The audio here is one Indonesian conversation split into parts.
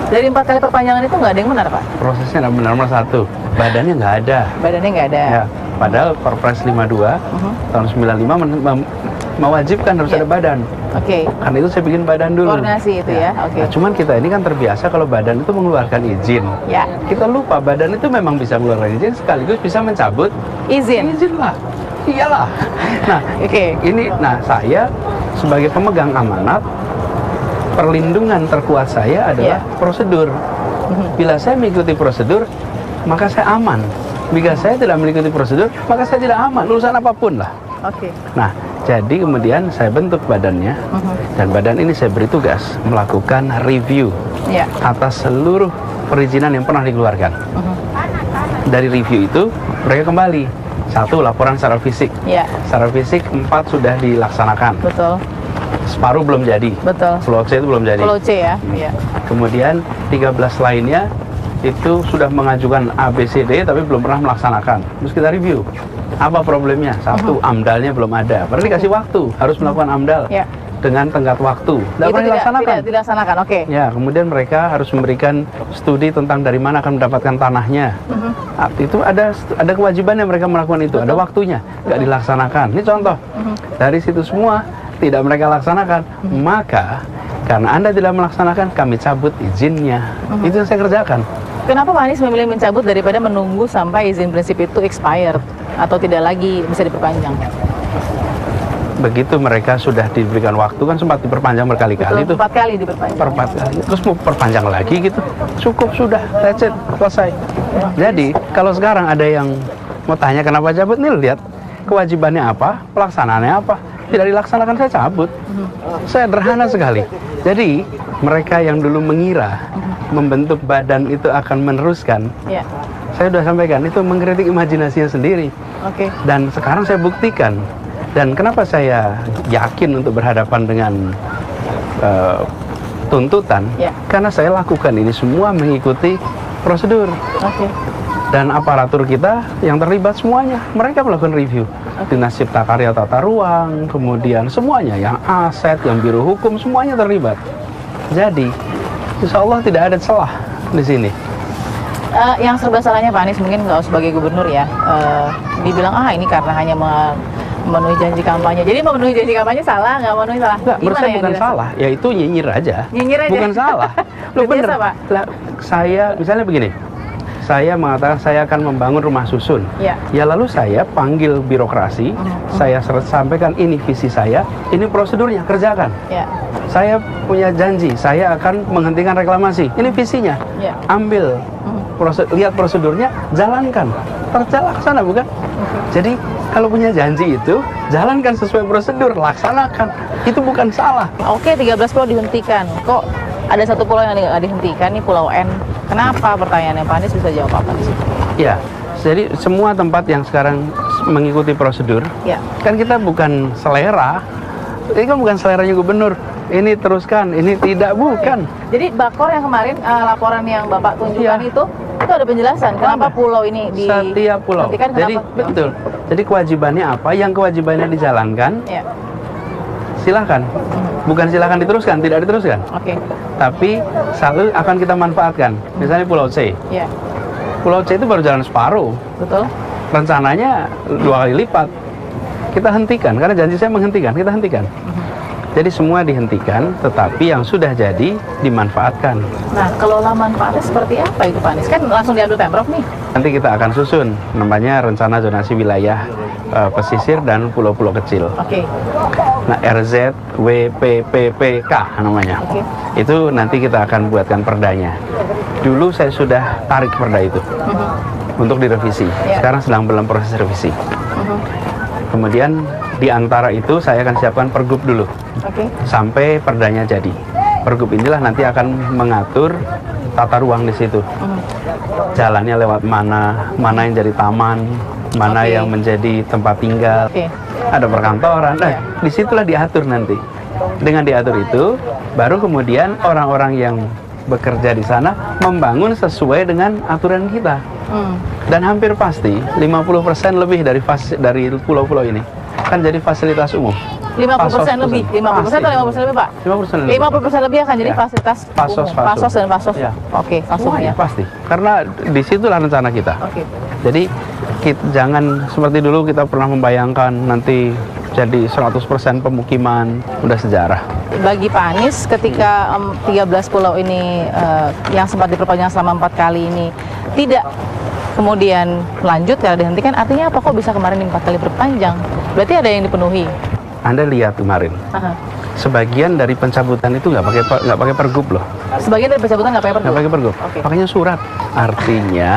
Dari 4 kali perpanjangan itu nggak ada yang benar, Pak? Prosesnya nggak benar. Nomor 1, badannya nggak ada. Badannya nggak ada. Ya, padahal Perpres 52 tahun 95 mewajibkan harus ada badan. Oke. Karena itu saya bikin badan dulu. Koordinasi itu ya, oke. Nah, cuman kita ini kan terbiasa kalau badan itu mengeluarkan izin. Ya. Kita lupa badan itu memang bisa mengeluarkan izin sekaligus bisa mencabut Izin. lah. Iyalah. Nah, ini saya sebagai pemegang amanat, perlindungan terkuat saya adalah prosedur. Bila saya mengikuti prosedur, maka saya aman. Bila saya tidak mengikuti prosedur, maka saya tidak aman, urusan apapun lah. Oke. Nah, jadi kemudian saya bentuk badannya, dan badan ini saya beri tugas melakukan review atas seluruh perizinan yang pernah dikeluarkan. Dari review itu, mereka kembali. 1, laporan secara fisik. Secara fisik 4 sudah dilaksanakan. Betul. Separuh belum jadi. Betul. Pulau C itu belum jadi. Pulau C ya. Kemudian 13 lainnya itu sudah mengajukan ABCD tapi belum pernah melaksanakan. Terus kita review. Apa problemnya? 1, AMDALnya belum ada. Berarti dikasih waktu, harus melakukan AMDAL dengan tenggat waktu. Tidak pernah dilaksanakan. Tidak dilaksanakan, oke. Ya, kemudian mereka harus memberikan studi tentang dari mana akan mendapatkan tanahnya. Itu ada kewajibannya mereka melakukan itu. Ada waktunya, nggak dilaksanakan. Ini contoh. Dari situ semua tidak mereka laksanakan. Maka karena Anda tidak melaksanakan, kami cabut izinnya. Itu yang saya kerjakan. Kenapa Pak Anies memilih mencabut daripada menunggu sampai izin prinsip itu expired atau tidak lagi bisa diperpanjang? Begitu mereka sudah diberikan waktu, kan sempat diperpanjang berkali-kali itu. 4 kali diperpanjang. 4 kali. Terus mau perpanjang lagi gitu. Cukup sudah, that's it, selesai. Jadi kalau sekarang ada yang mau tanya kenapa cabut, nih lihat kewajibannya apa, pelaksanaannya apa. Tidak dilaksanakan, saya cabut. Saya sederhana sekali. Jadi mereka yang dulu mengira membentuk badan itu akan meneruskan, saya sudah sampaikan itu mengkritik imajinasinya sendiri. Dan sekarang saya buktikan. Dan kenapa saya yakin untuk berhadapan dengan tuntutan? Karena saya lakukan ini semua mengikuti prosedur. Dan aparatur kita yang terlibat semuanya, mereka melakukan review. Dinas Cipta Karya Tata Ruang, kemudian semuanya, yang aset, yang biro hukum, semuanya terlibat. Jadi, insya Allah tidak ada celah di sini. Yang serba salahnya Pak Anies mungkin nggak sebagai gubernur ya, dibilang ini karena hanya memenuhi janji kampanye. Jadi memenuhi janji kampanye salah, nggak memenuhi salah? Nggak, menurut saya bukan salah, ya itu nyinyir aja. Nyinyir aja? Bukan salah. Loh bener, Pak? saya misalnya begini, saya mengatakan saya akan membangun rumah susun. Ya lalu saya panggil birokrasi, saya sampaikan ini visi saya, ini prosedurnya, kerjakan. Saya punya janji, saya akan menghentikan reklamasi, ini visinya. Ambil, lihat prosedurnya, jalankan. Terlaksana bukan? Jadi kalau punya janji itu, jalankan sesuai prosedur, laksanakan. Itu bukan salah. Oke, 13 pulau dihentikan. Kok ada satu pulau yang nggak dihentikan, nih Pulau N. Kenapa pertanyaannya Pak Anies, bisa jawab apa di situ? Ya, jadi semua tempat yang sekarang mengikuti prosedur, kan kita bukan selera. Ini kan bukan seleranya gubernur. Ini teruskan, ini tidak, bukan. Jadi Bakor yang kemarin laporan yang Bapak tunjukkan itu ada penjelasan kenapa pulau ini di setiap pulau. Jadi betul. Jadi kewajibannya apa? Yang kewajibannya dijalankan. Silahkan. Bukan silahkan diteruskan, tidak diteruskan. Tapi selalu akan kita manfaatkan. Misalnya Pulau C. Pulau C itu baru jalan separuh. Betul. Rencananya 2 kali lipat. Kita hentikan, karena janji saya menghentikan, kita hentikan. Jadi semua dihentikan, tetapi yang sudah jadi dimanfaatkan. Nah, kelola manfaatnya seperti apa itu Pak Anies? Kan langsung diambil Pemprov nih. Nanti kita akan susun, namanya rencana zonasi wilayah pesisir dan pulau-pulau kecil. Nah, RZWPPPK namanya. Itu nanti kita akan buatkan perdanya. Dulu saya sudah tarik perda itu untuk direvisi. Sekarang sedang dalam proses revisi. Kemudian di antara itu saya akan siapkan pergub dulu. Sampai perdanya jadi. Pergub inilah nanti akan mengatur tata ruang di situ. Jalannya lewat mana, mana yang jadi taman, mana yang menjadi tempat tinggal. Ada perkantoran. Nah, disitulah diatur nanti. Dengan diatur itu, baru kemudian orang-orang yang bekerja di sana membangun sesuai dengan aturan kita. Dan hampir pasti 50% lebih dari pulau-pulau ini kan jadi fasilitas umum. 50% lebih, 50% atau 50% lebih Pak? 50% lebih. 50% lebih akan jadi Ya. fasilitas Pasos, umum. Pasos dan pasos. Ya. Oke, pasosnya. Pasti. Karena disitulah rencana kita. Oke. Jadi jangan seperti dulu kita pernah membayangkan nanti jadi 100% pemukiman, udah sejarah. Bagi Pak Anies ketika 13 pulau ini yang sempat diperpanjang selama 4 kali ini tidak kemudian lanjut karena dihentikan, artinya apa kok bisa kemarin 4 kali berpanjang? Berarti ada yang dipenuhi. Anda lihat kemarin, Aha. sebagian dari pencabutan itu nggak pakai pergub loh, Sebagian dari pencabutan nggak pakai pergub. nggak pakai pergub, Oke. pakainya surat. Artinya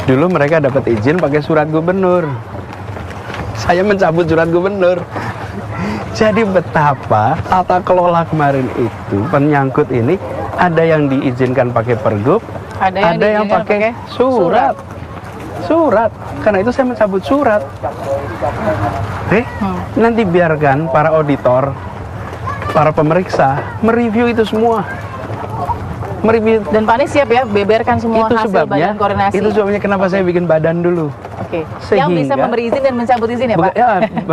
dulu mereka dapat izin pakai surat gubernur. Saya mencabut surat gubernur. Jadi betapa tata kelola kemarin itu penyangkut ini ada yang diizinkan pakai pergub, ada yang diizinkan pakai surat. Surat. Karena itu saya mencabut surat. Nanti biarkan para auditor, para pemeriksa mereview itu semua. Mereview. Dan Pak Anies siap ya beberkan semua Itu hasil sebabnya. badan koordinasi. Itu sebabnya kenapa saya bikin badan dulu. Oke. Sehingga- Yang bisa memberi izin dan mencabut izin ya Pak?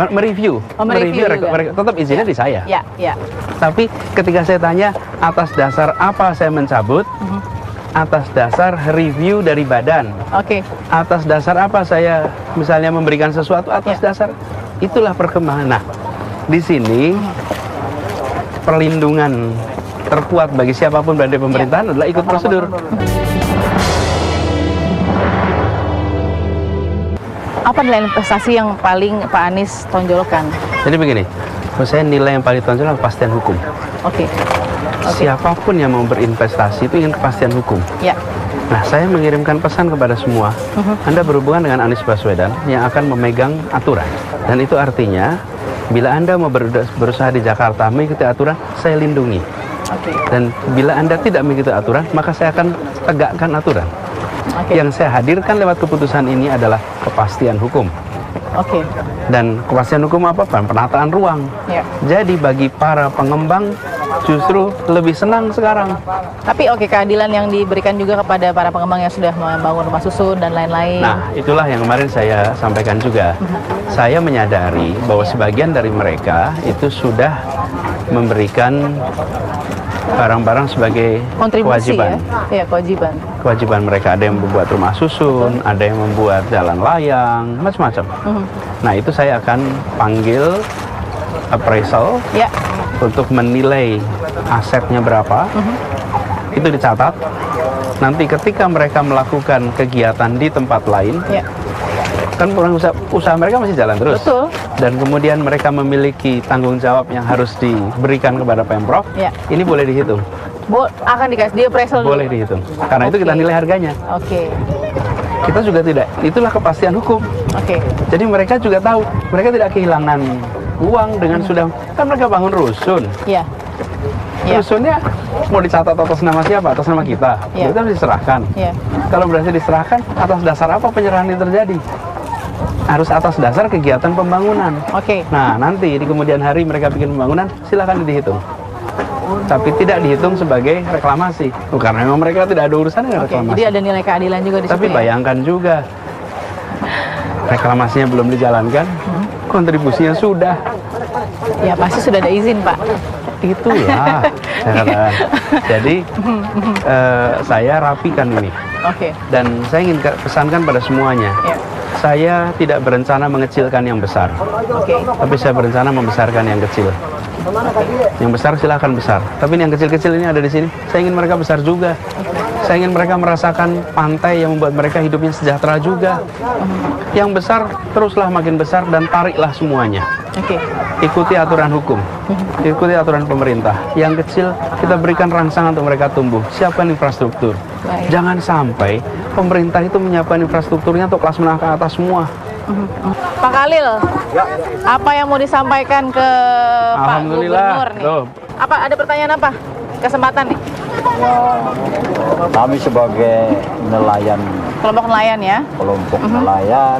Mereview. Oh, mereview juga. Tetap izinnya di saya. Ya, ya. Tapi ketika saya tanya atas dasar apa saya mencabut, atas dasar review dari badan, Oke. atas dasar apa saya misalnya memberikan sesuatu, atas dasar itulah perkembangan. Nah, di sini perlindungan terkuat bagi siapapun dari pemerintahan adalah ikut prosedur. Apa nilai investasi yang paling Pak Anies tonjolkan? Jadi begini, menurut saya nilai yang paling tonjol adalah kepastian hukum. Oke. Oke. Siapapun yang mau berinvestasi itu ingin kepastian hukum. Ya. Nah, saya mengirimkan pesan kepada semua, Anda berhubungan dengan Anies Baswedan yang akan memegang aturan. Dan itu artinya, bila Anda mau berusaha di Jakarta mengikuti aturan, saya lindungi. Oke. Dan bila Anda tidak mengikuti aturan, maka saya akan tegakkan aturan. Oke. Yang saya hadirkan lewat keputusan ini adalah kepastian hukum. Oke. Dan kepastian hukum apa? Penataan ruang. Ya. Jadi bagi para pengembang justru lebih senang sekarang. Tapi oke, keadilan yang diberikan juga kepada para pengembang yang sudah membangun rumah susun dan lain-lain. Nah, itulah yang kemarin saya sampaikan juga. Saya menyadari bahwa sebagian dari mereka itu sudah memberikan barang-barang sebagai kontribusi kewajiban. ya. Ya, kewajiban. Kewajiban mereka, ada yang membuat rumah susun, ada yang membuat jalan layang, macam-macam. Nah, itu saya akan panggil appraisal Ya. untuk menilai asetnya berapa. Itu dicatat. Nanti ketika mereka melakukan kegiatan di tempat lain, Ya. kan usaha mereka masih jalan terus. Betul. Dan kemudian mereka memiliki tanggung jawab yang harus diberikan kepada Pemprov. Ya. Ini boleh dihitung. Akan dikasih dia appraisal dulu. Boleh dihitung. Karena itu kita nilai harganya. Oke. Kita juga tidak. Itulah kepastian hukum. Oke. Jadi mereka juga tahu, mereka tidak kehilangan uang dengan sudah, kan mereka bangun rusun. Ya. Ya. Rusunnya mau dicatat atas nama siapa? Atas nama kita. Ya. Kita harus diserahkan. Ya. Kalau berhasil diserahkan, atas dasar apa penyerahan ini terjadi? Harus atas dasar kegiatan pembangunan. Oke. Nah, nanti di kemudian hari mereka bikin pembangunan, silakan dihitung. Tapi tidak dihitung sebagai reklamasi. Karena memang mereka tidak ada urusan dengan Oke. reklamasi. Jadi ada nilai keadilan juga di Tapi situ. bayangkan juga, reklamasinya belum dijalankan, kontribusinya sudah. Ya, pasti sudah ada izin, Pak. Itu ya. Saya katakan. Jadi, saya rapikan ini. Oke. Dan saya ingin pesankan pada semuanya. Ya. Saya tidak berencana mengecilkan yang besar. Oke. Tapi saya berencana membesarkan yang kecil. Yang besar silahkan besar. Tapi yang kecil-kecil ini ada di sini. Saya ingin mereka besar juga. Saya ingin mereka merasakan pantai yang membuat mereka hidupnya sejahtera juga. Yang besar teruslah makin besar dan tariklah semuanya. Oke. Ikuti aturan hukum. Ikuti aturan pemerintah. Yang kecil kita berikan rangsangan untuk mereka tumbuh. Siapkan infrastruktur. Baik. Jangan sampai pemerintah itu menyiapkan infrastrukturnya untuk kelas menengah ke atas semua. Pak Khalil, apa yang mau disampaikan ke Pak Alhamdulillah. Gubernur nih? Loh. Apa ada pertanyaan apa? Kesempatan nih. Kami sebagai nelayan, Kelompok nelayan ya. kelompok nelayan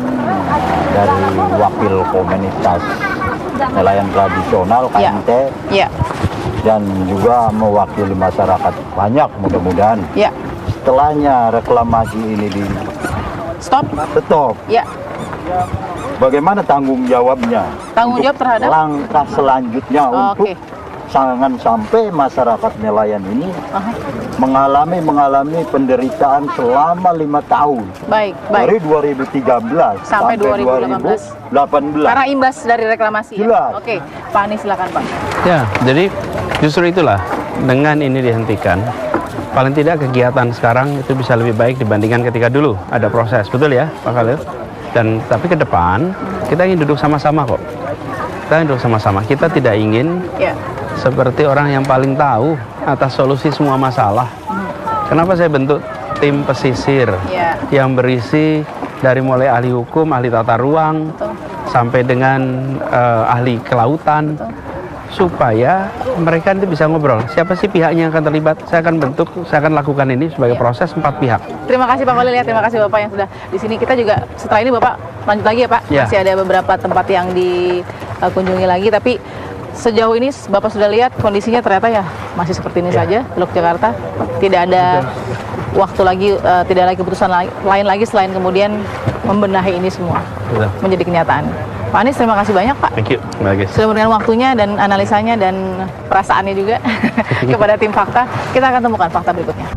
dari wakil komunitas nelayan tradisional Ya. KNT Ya. dan juga mewakili masyarakat banyak mudah-mudahan Ya. setelahnya reklamasi ini di Stop. stop. Ya. bagaimana tanggung jawabnya? Tanggung jawab Untuk terhadap? langkah selanjutnya Oh, untuk oke. jangan sampai masyarakat nelayan ini mengalami penderitaan selama 5 tahun. Baik, Dari baik. 2013 Sampai 2018. 2018. Karena imbas dari reklamasi. Ya? Jelas. Oke, Pak Anies silakan Pak. Ya, jadi justru itulah dengan ini dihentikan, paling tidak kegiatan sekarang itu bisa lebih baik dibandingkan ketika dulu ada proses, betul ya Pak Khalil? Dan tapi ke depan kita ingin duduk sama-sama kok. Kita ingin duduk sama-sama. Kita tidak ingin Ya. seperti orang yang paling tahu atas solusi semua masalah. Kenapa saya bentuk tim pesisir Ya. yang berisi dari mulai ahli hukum, ahli tata ruang, Betul. sampai dengan ahli kelautan, supaya mereka nanti bisa ngobrol. Siapa sih pihaknya yang akan terlibat? Saya akan lakukan ini sebagai Ya. proses 4 pihak. Terima kasih Pak Khalil ya, terima kasih Bapak yang sudah di sini. Kita juga setelah ini Bapak lanjut lagi ya Pak. Ya. Masih ada beberapa tempat yang dikunjungi lagi, tapi sejauh ini Bapak sudah lihat kondisinya ternyata ya masih seperti ini Ya. saja Teluk Jakarta. Tidak ada waktu lagi, tidak ada keputusan lain lagi selain kemudian membenahi ini semua Betul. menjadi kenyataan. Pak Anies, terima kasih banyak Pak. Thank you. Bagus. Sudah memberikan waktunya dan analisanya dan perasaannya juga kepada tim Fakta. Kita akan temukan fakta berikutnya.